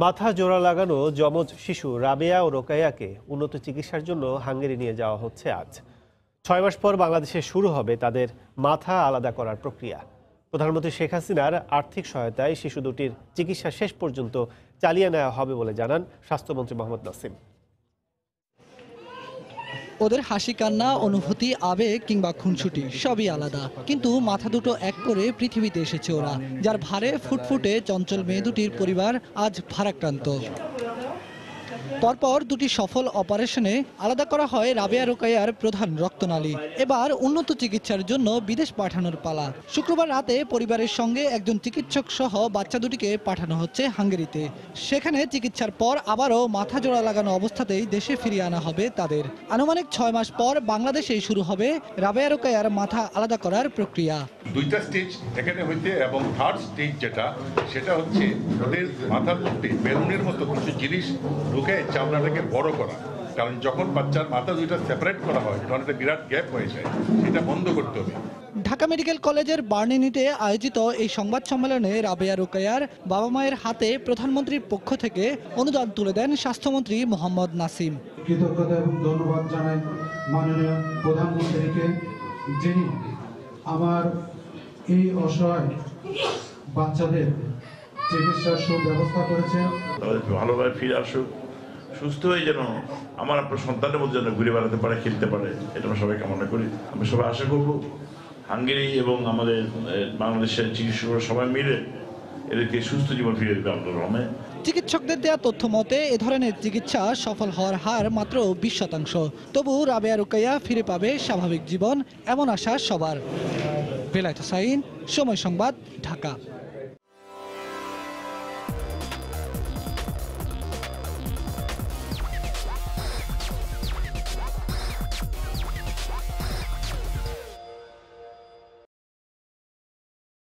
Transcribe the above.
মাথা জোড়া লাগানো যমজ শিশু রাবেয়া ও রোকাইয়াকে উন্নত চিকিৎসার জন্য হাঙ্গেরি নিয়ে যাওয়া হচ্ছে আজ। 6 মাস পর বাংলাদেশে শুরু হবে তাদের মাথা আলাদা করার প্রক্রিয়া। প্রধানমন্ত্রী শেখ হাসিনার আর্থিক সহায়তায় শিশু দুটির চিকিৎসা শেষ পর্যন্ত চালিয়ে নেওয়া হবে বলে জানান স্বাস্থ্যমন্ত্রী মোহাম্মদ নাসিম। ওদের হাসি কান্না, অনুভূতি, আবেগ কিংবা খুনসুটি সবই আলাদা, কিন্তু মাথা দুটো এক করে পৃথিবীতে এসেছে ওরা, যার ভারে ফুটফুটে চঞ্চল মেয়ে দুটির পরিবার আজ ভারাক্রান্ত। পরপর দুটি সফল অপারেশনে আলাদা করা হয় রাবেয়া রোকাইয়ার প্রধান রক্তনালী। এবার উন্নত চিকিৎসার জন্য বিদেশ পাঠানোর পালা। শুক্রবার রাতে পরিবারের সঙ্গে একজন চিকিৎসক সহ বাচ্চা দুটিকে পাঠানো হচ্ছে হাঙ্গেরিতে। সেখানে চিকিৎসার পর আবারও মাথা জোড়া লাগানো অবস্থাতেই দেশে ফিরিয়ে আনা হবে তাদের। আনুমানিক 6 মাস পর বাংলাদেশে শুরু হবে রাবেয়া রোকাইয়ার মাথা আলাদা করার প্রক্রিয়া। দুইটা স্টেজ এখানে হইতে এবং থার্ড স্টেজ সেটা হচ্ছে ওদের মাথার মধ্যে বেলুনের মতো কিছু জিনিস ঢুকে চামড়াটাকে বড় করা। কারণ যখন বাচ্চার মাথা দুইটা সেপারেট করা হয় তখন একটা বিরাট গ্যাপ হয়ে যায়, সেটা বন্ধ করতে হবে। ঢাকা মেডিকেল কলেজের বার্ন ইউনিটে আয়োজিত এই সংবাদ সম্মেলনে রাবেয়া রোকাইয়ার বাবা মায়ের হাতে প্রধানমন্ত্রীর পক্ষ থেকে অনুদান তুলে দেন স্বাস্থ্যমন্ত্রী মোহাম্মদ নাসিম। কৃতজ্ঞতা এবং ধন্যবাদ জানাই মাননীয় প্রধানমন্ত্রীকে, যিনি আমার এই অসহায় বাচ্চাদের চিকিৎসার সুব্যবস্থা করেছেন। ভালোভাবে ফিরে আসুক, সুস্থ হয়ে যেন আমার আপনার সন্তানের মধ্যে যেন ঘুরে বেড়াতে পারে, খেলতে পারে, এটা আমরা সবাই কামনা করি। আমরা সবাই আশা করব হাঙ্গেরি এবং আমাদের বাংলাদেশের চিকিৎসকরা সবাই মিলে এদেরকে সুস্থ জীবন ফিরে দেবে আল্লাহর রহমে। চিকিৎসকদের দেওয়া তথ্য মতে এ ধরনের চিকিৎসা সফল হওয়ার হার মাত্র 20%। তবু রাবেয়া রোকাইয়া ফিরে পাবে স্বাভাবিক জীবন, এমন আশা সবার। বেলায়েত হোসাইন, সময় সংবাদ, ঢাকা।